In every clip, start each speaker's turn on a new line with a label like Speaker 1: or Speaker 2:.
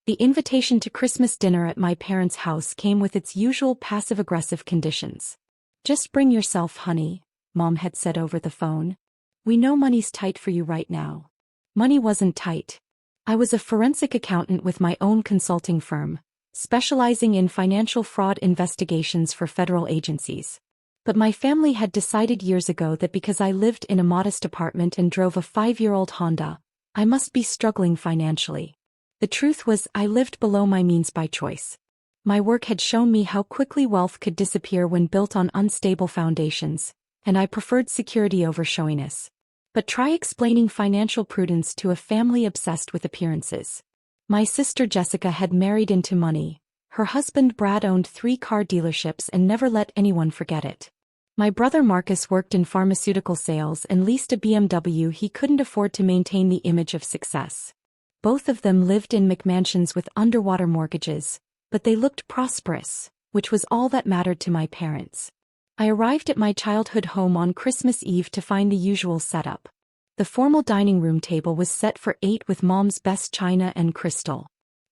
Speaker 1: The invitation to Christmas dinner at my parents' house came with its usual passive-aggressive conditions. "Just bring yourself, honey," Mom had said over the phone. "We know money's tight for you right now." Money wasn't tight. I was a forensic accountant with my own consulting firm, specializing in financial fraud investigations for federal agencies. But my family had decided years ago that because I lived in a modest apartment and drove a 5-year-old Honda, I must be struggling financially. The truth was, I lived below my means by choice. My work had shown me how quickly wealth could disappear when built on unstable foundations, and I preferred security over showiness. But try explaining financial prudence to a family obsessed with appearances. My sister Jessica had married into money. Her husband Brad owned 3 car dealerships and never let anyone forget it. My brother Marcus worked in pharmaceutical sales and leased a BMW he couldn't afford to maintain the image of success. Both of them lived in McMansions with underwater mortgages, but they looked prosperous, which was all that mattered to my parents. I arrived at my childhood home on Christmas Eve to find the usual setup. The formal dining room table was set for 8 with Mom's best china and crystal.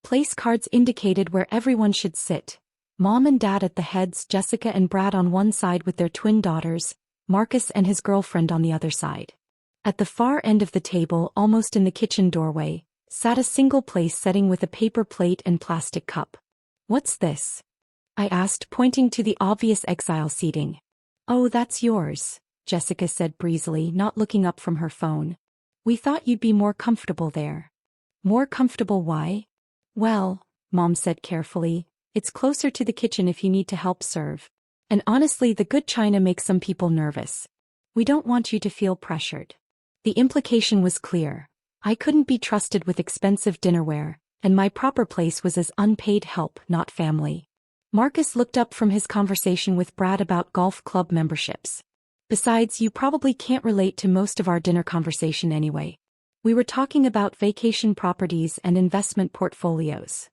Speaker 1: Place cards indicated where everyone should sit. Mom and Dad at the heads, Jessica and Brad on one side with their twin daughters, Marcus and his girlfriend on the other side. At the far end of the table, almost in the kitchen doorway, sat a single place setting with a paper plate and plastic cup. "What's this?" I asked, pointing to the obvious exile seating. "Oh, that's yours," Jessica said breezily, not looking up from her phone. "We thought you'd be more comfortable there." "More comfortable, why?" "Well," Mom said carefully, "it's closer to the kitchen if you need to help serve. And honestly, the good china makes some people nervous. We don't want you to feel pressured." The implication was clear. I couldn't be trusted with expensive dinnerware, and my proper place was as unpaid help, not family. Marcus looked up from his conversation with Brad about golf club memberships. "Besides, you probably can't relate to most of our dinner conversation anyway. We were talking about vacation properties and investment portfolios."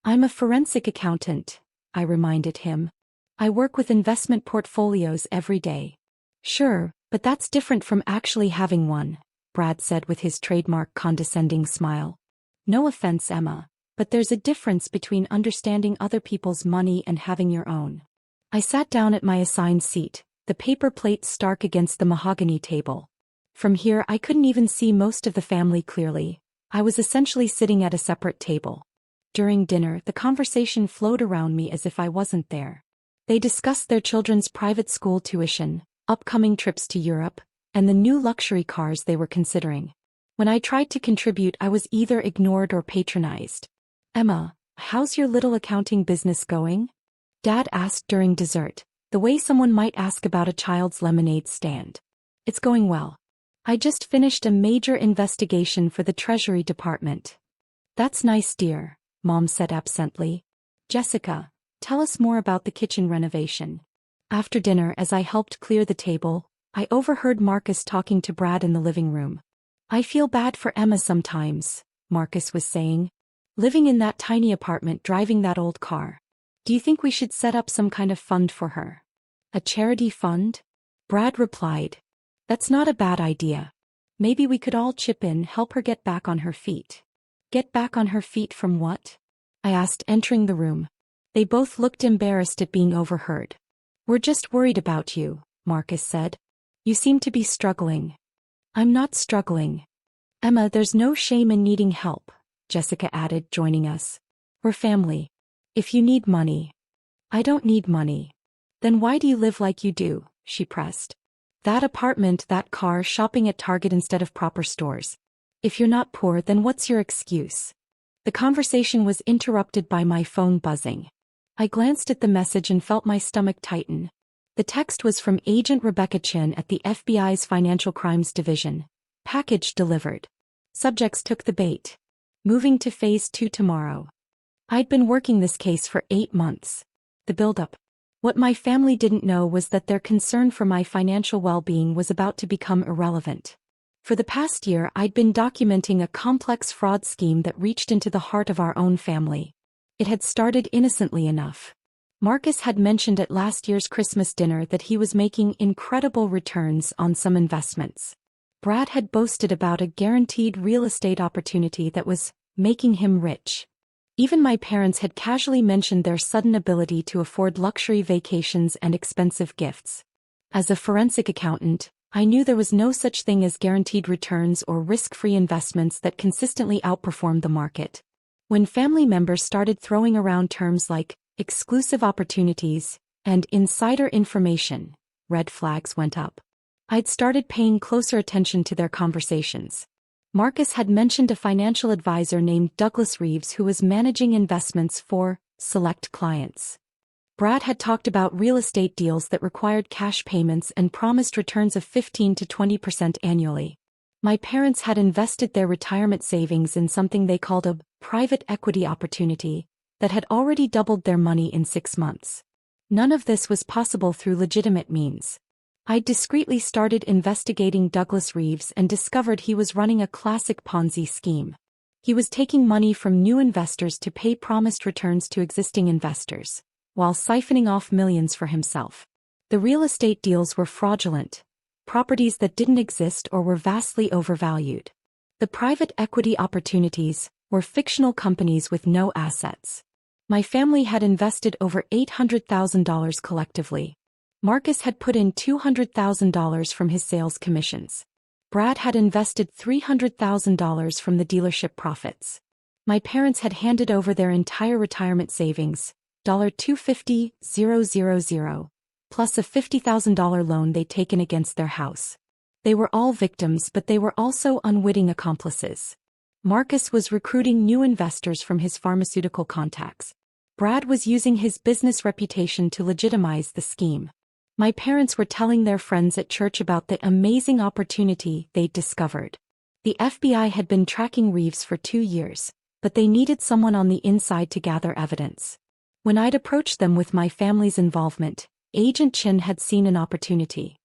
Speaker 1: "I'm a forensic accountant," I reminded him. "I work with investment portfolios every day." "Sure, but that's different from actually having one," Brad said with his trademark condescending smile. "No offense, Emma, but there's a difference between understanding other people's money and having your own." I sat down at my assigned seat, the paper plate stark against the mahogany table. From here I couldn't even see most of the family clearly. I was essentially sitting at a separate table. During dinner, the conversation flowed around me as if I wasn't there. They discussed their children's private school tuition, upcoming trips to Europe, and the new luxury cars they were considering. When I tried to contribute, I was either ignored or patronized. "Emma, how's your little accounting business going?" Dad asked during dessert, the way someone might ask about a child's lemonade stand. "It's going well. I just finished a major investigation for the Treasury Department." "That's nice, dear," Mom said absently. "Jessica, tell us more about the kitchen renovation." After dinner, as I helped clear the table, I overheard Marcus talking to Brad in the living room. "I feel bad for Emma sometimes," Marcus was saying. "Living in that tiny apartment, driving that old car. Do you think we should set up some kind of fund for her?" "A charity fund?" Brad replied. "That's not a bad idea. Maybe we could all chip in, help her get back on her feet." "Get back on her feet from what?" I asked, entering the room. They both looked embarrassed at being overheard. "We're just worried about you," Marcus said. "You seem to be struggling." "I'm not struggling." "Emma, there's no shame in needing help," Jessica added, joining us. "We're family. If you need money." "I don't need money." "Then why do you live like you do?" she pressed. "That apartment, that car, shopping at Target instead of proper stores. If you're not poor, then what's your excuse?" The conversation was interrupted by my phone buzzing. I glanced at the message and felt my stomach tighten. The text was from Agent Rebecca Chin at the FBI's Financial Crimes Division. "Package delivered. Subjects took the bait. Moving to Phase 2 tomorrow." I'd been working this case for 8 months. The buildup. What my family didn't know was that their concern for my financial well-being was about to become irrelevant. For the past year, I'd been documenting a complex fraud scheme that reached into the heart of our own family. It had started innocently enough. Marcus had mentioned at last year's Christmas dinner that he was making incredible returns on some investments. Brad had boasted about a guaranteed real estate opportunity that was making him rich. Even my parents had casually mentioned their sudden ability to afford luxury vacations and expensive gifts. As a forensic accountant, I knew there was no such thing as guaranteed returns or risk-free investments that consistently outperformed the market. When family members started throwing around terms like exclusive opportunities and insider information, red flags went up. I'd started paying closer attention to their conversations. Marcus had mentioned a financial advisor named Douglas Reeves who was managing investments for select clients. Brad had talked about real estate deals that required cash payments and promised returns of 15 to 20% annually. My parents had invested their retirement savings in something they called a private equity opportunity that had already doubled their money in 6 months. None of this was possible through legitimate means. I discreetly started investigating Douglas Reeves and discovered he was running a classic Ponzi scheme. He was taking money from new investors to pay promised returns to existing investors, while siphoning off millions for himself. The real estate deals were fraudulent, properties that didn't exist or were vastly overvalued. The private equity opportunities were fictional companies with no assets. My family had invested over $800,000 collectively. Marcus had put in $200,000 from his sales commissions. Brad had invested $300,000 from the dealership profits. My parents had handed over their entire retirement savings, $250,000, plus a $50,000 loan they'd taken against their house. They were all victims, but they were also unwitting accomplices. Marcus was recruiting new investors from his pharmaceutical contacts. Brad was using his business reputation to legitimize the scheme. My parents were telling their friends at church about the amazing opportunity they'd discovered. The FBI had been tracking Reeves for 2 years, but they needed someone on the inside to gather evidence. When I'd approached them with my family's involvement, Agent Chin had seen an opportunity.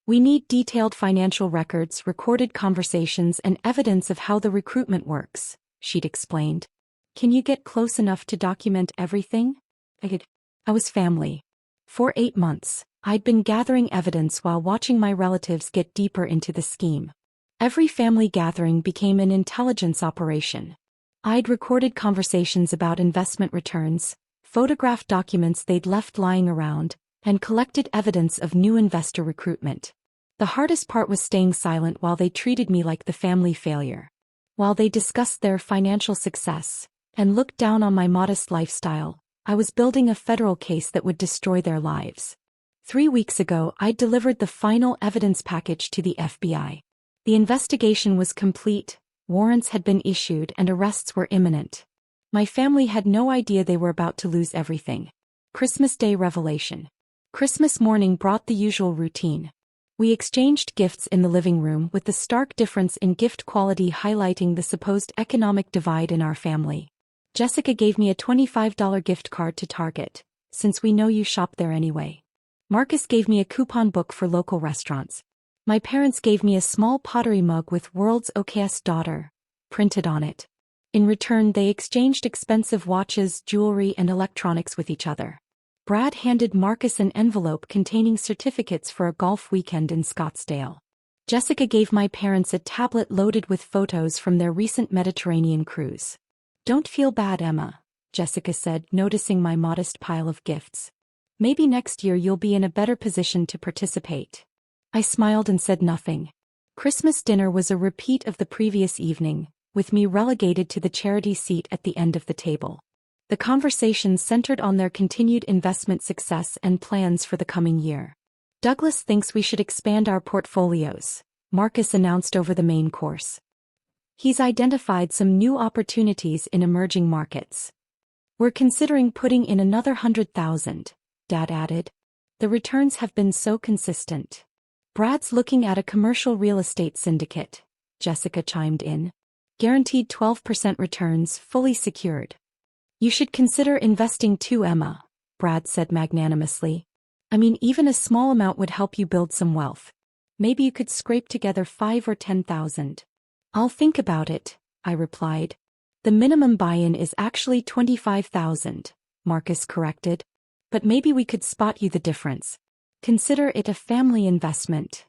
Speaker 1: "We need detailed financial records, recorded conversations, and evidence of how the recruitment works," she'd explained. "Can you get close enough to document everything?" I was family. For 8 months, I'd been gathering evidence while watching my relatives get deeper into the scheme. Every family gathering became an intelligence operation. I'd recorded conversations about investment returns, photographed documents they'd left lying around, and collected evidence of new investor recruitment. The hardest part was staying silent while they treated me like the family failure. While they discussed their financial success and looked down on my modest lifestyle, I was building a federal case that would destroy their lives. 3 weeks ago, I delivered the final evidence package to the FBI. The investigation was complete, warrants had been issued, and arrests were imminent. My family had no idea they were about to lose everything. Christmas Day revelation. Christmas morning brought the usual routine. We exchanged gifts in the living room, with the stark difference in gift quality highlighting the supposed economic divide in our family. Jessica gave me a $25 gift card to Target, since we know you shop there anyway. Marcus gave me a coupon book for local restaurants. My parents gave me a small pottery mug with "World's Okayest Daughter" printed on it. In return, they exchanged expensive watches, jewelry, and electronics with each other. Brad handed Marcus an envelope containing certificates for a golf weekend in Scottsdale. Jessica gave my parents a tablet loaded with photos from their recent Mediterranean cruise. "Don't feel bad, Emma," Jessica said, noticing my modest pile of gifts. "Maybe next year you'll be in a better position to participate." I smiled and said nothing. Christmas dinner was a repeat of the previous evening, with me relegated to the charity seat at the end of the table. The conversation centered on their continued investment success and plans for the coming year. "Douglas thinks we should expand our portfolios," Marcus announced over the main course. "He's identified some new opportunities in emerging markets. We're considering putting in another 100,000, Dad added. "The returns have been so consistent." "Brad's looking at a commercial real estate syndicate," Jessica chimed in. "Guaranteed 12% returns, fully secured." "You should consider investing too, Emma," Brad said magnanimously. "I mean, even a small amount would help you build some wealth. Maybe you could scrape together 5 or 10,000. "I'll think about it," I replied. "The minimum buy-in is actually 25,000, Marcus corrected. "But maybe we could spot you the difference. Consider it a family investment."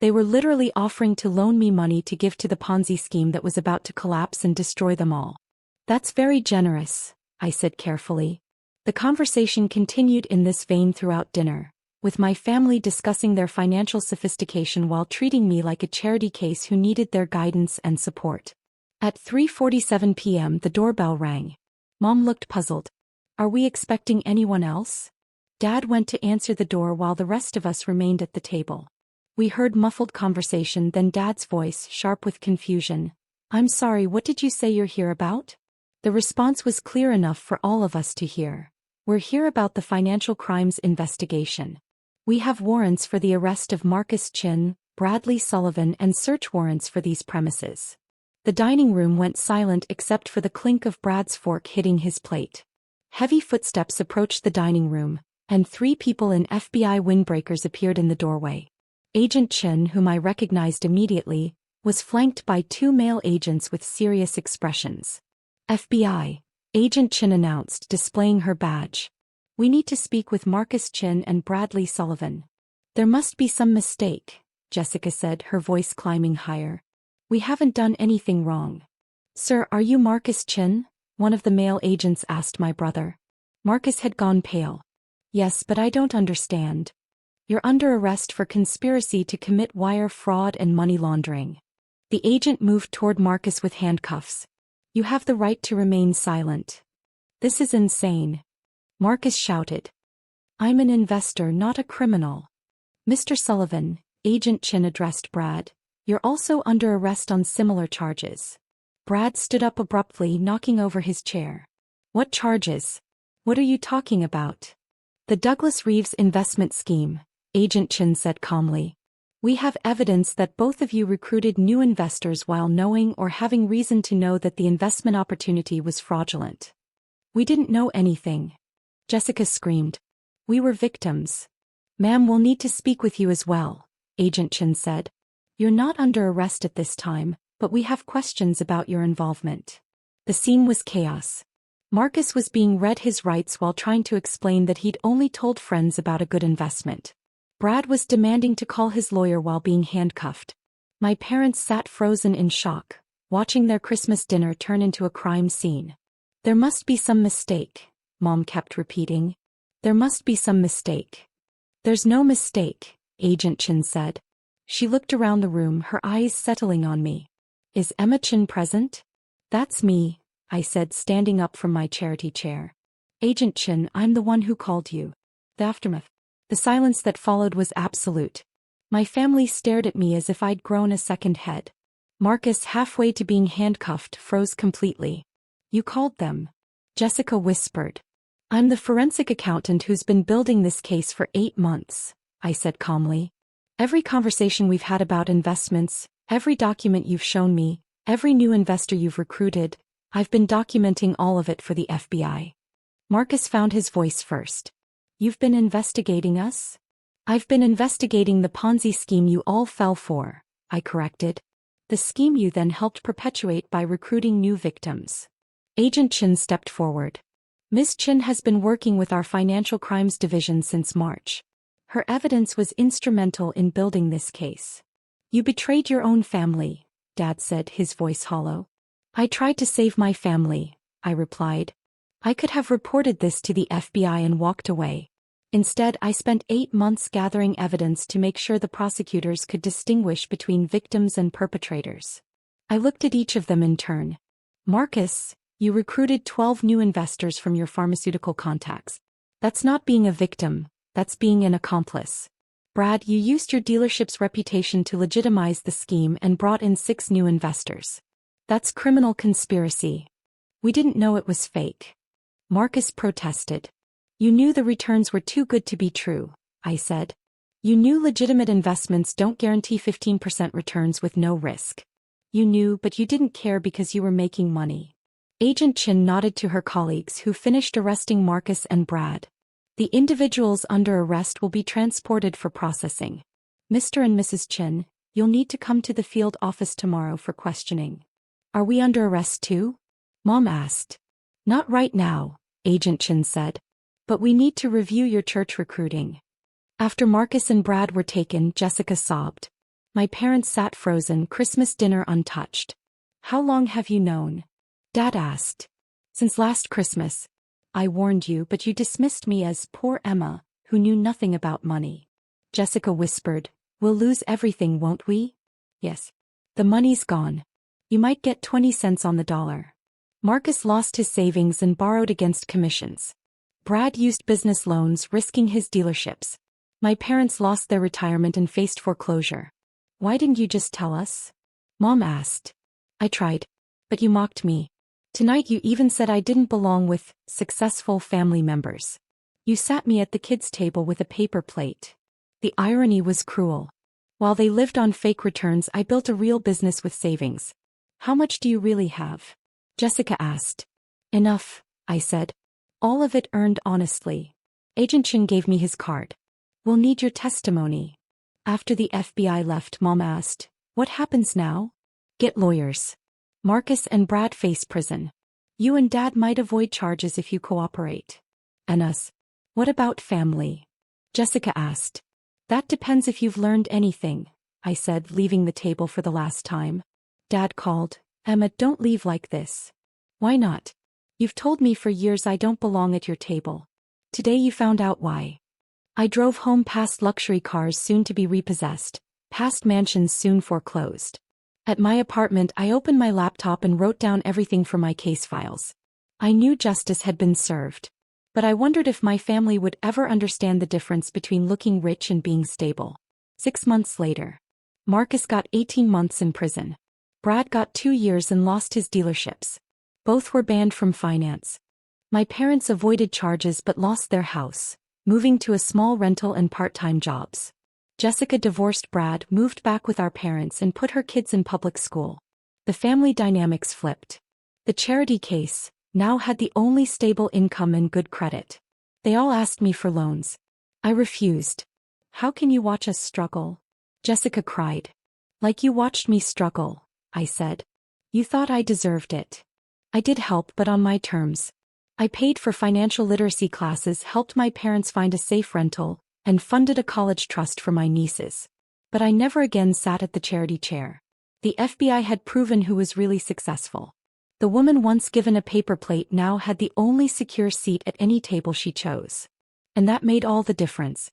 Speaker 1: They were literally offering to loan me money to give to the Ponzi scheme that was about to collapse and destroy them all. That's very generous, I said carefully. The conversation continued in this vein throughout dinner, with my family discussing their financial sophistication while treating me like a charity case who needed their guidance and support. At 3:47 p.m. the doorbell rang. Mom looked puzzled. Are we expecting anyone else? Dad went to answer the door while the rest of us remained at the table. We heard muffled conversation, then Dad's voice, sharp with confusion. I'm sorry, what did you say you're here about? The response was clear enough for all of us to hear. We're here about the financial crimes investigation. We have warrants for the arrest of Marcus Chin, Bradley Sullivan, and search warrants for these premises. The dining room went silent except for the clink of Brad's fork hitting his plate. Heavy footsteps approached the dining room, and 3 people in FBI windbreakers appeared in the doorway. Agent Chin, whom I recognized immediately, was flanked by 2 male agents with serious expressions. FBI, Agent Chin announced, displaying her badge. We need to speak with Marcus Chin and Bradley Sullivan. There must be some mistake, Jessica said, her voice climbing higher. We haven't done anything wrong. Sir, are you Marcus Chin? One of the male agents asked my brother. Marcus had gone pale. Yes, but I don't understand. You're under arrest for conspiracy to commit wire fraud and money laundering. The agent moved toward Marcus with handcuffs. You have the right to remain silent. This is insane. Marcus shouted. I'm an investor, not a criminal. Mr. Sullivan, Agent Chin addressed Brad. You're also under arrest on similar charges. Brad stood up abruptly, knocking over his chair. What charges? What are you talking about? The Douglas Reeves investment scheme, Agent Chin said calmly. We have evidence that both of you recruited new investors while knowing or having reason to know that the investment opportunity was fraudulent. We didn't know anything. Jessica screamed. We were victims. Ma'am, we'll need to speak with you as well, Agent Chin said. You're not under arrest at this time, but we have questions about your involvement. The scene was chaos. Marcus was being read his rights while trying to explain that he'd only told friends about a good investment. Brad was demanding to call his lawyer while being handcuffed. My parents sat frozen in shock, watching their Christmas dinner turn into a crime scene. There must be some mistake, Mom kept repeating. There must be some mistake. There's no mistake, Agent Chin said. She looked around the room, her eyes settling on me. Is Emma Chin present? That's me, I said, standing up from my charity chair. Agent Chin, I'm the one who called you. The aftermath. The silence that followed was absolute. My family stared at me as if I'd grown a second head. Marcus, halfway to being handcuffed, froze completely. You called them? Jessica whispered. I'm the forensic accountant who's been building this case for 8 months, I said calmly. Every conversation we've had about investments, every document you've shown me, every new investor you've recruited, I've been documenting all of it for the FBI. Marcus found his voice first. You've been investigating us? I've been investigating the Ponzi scheme you all fell for, I corrected. The scheme you then helped perpetuate by recruiting new victims. Agent Chin stepped forward. Ms. Chin has been working with our Financial Crimes Division since March. Her evidence was instrumental in building this case. You betrayed your own family, Dad said, his voice hollow. I tried to save my family, I replied. I could have reported this to the FBI and walked away. Instead, I spent 8 months gathering evidence to make sure the prosecutors could distinguish between victims and perpetrators. I looked at each of them in turn. Marcus, you recruited 12 new investors from your pharmaceutical contacts. That's not being a victim, that's being an accomplice. Brad, you used your dealership's reputation to legitimize the scheme and brought in 6 new investors. That's criminal conspiracy. We didn't know it was fake. Marcus protested. You knew the returns were too good to be true, I said. You knew legitimate investments don't guarantee 15% returns with no risk. You knew, but you didn't care because you were making money. Agent Chin nodded to her colleagues who finished arresting Marcus and Brad. The individuals under arrest will be transported for processing. Mr. and Mrs. Chin, you'll need to come to the field office tomorrow for questioning. Are we under arrest too? Mom asked. Not right now, Agent Chin said. But we need to review your church recruiting. After Marcus and Brad were taken, Jessica sobbed. My parents sat frozen, Christmas dinner untouched. How long have you known? Dad asked. Since last Christmas. I warned you, but you dismissed me as poor Emma, who knew nothing about money. Jessica whispered, we'll lose everything, won't we? Yes. The money's gone. You might get 20 cents on the dollar. Marcus lost his savings and borrowed against commissions. Brad used business loans, risking his dealerships. My parents lost their retirement and faced foreclosure. Why didn't you just tell us? Mom asked. I tried. But you mocked me. Tonight you even said I didn't belong with successful family members. You sat me at the kids' table with a paper plate. The irony was cruel. While they lived on fake returns, I built a real business with savings. How much do you really have? Jessica asked. Enough, I said. All of it earned honestly. Agent Chin gave me his card. We'll need your testimony. After the FBI left, Mom asked, what happens now? Get lawyers. Marcus and Brad face prison. You and Dad might avoid charges if you cooperate. And us? What about family? Jessica asked. That depends if you've learned anything, I said, leaving the table for the last time. Dad called. Emma, don't leave like this. Why not? You've told me for years I don't belong at your table. Today you found out why. I drove home past luxury cars soon to be repossessed, past mansions soon foreclosed. At my apartment, I opened my laptop and wrote down everything from my case files. I knew justice had been served. But I wondered if my family would ever understand the difference between looking rich and being stable. 6 months later. Marcus got 18 months in prison. Brad got 2 years and lost his dealerships. Both were banned from finance. My parents avoided charges but lost their house, moving to a small rental and part-time jobs. Jessica divorced Brad, moved back with our parents and put her kids in public school. The family dynamics flipped. The charity case now had the only stable income and good credit. They all asked me for loans. I refused. How can you watch us struggle? Jessica cried. Like you watched me struggle, I said. You thought I deserved it. I did help, but on my terms. I paid for financial literacy classes, helped my parents find a safe rental, and funded a college trust for my nieces. But I never again sat at the charity chair. The FBI had proven who was really successful. The woman once given a paper plate now had the only secure seat at any table she chose. And that made all the difference.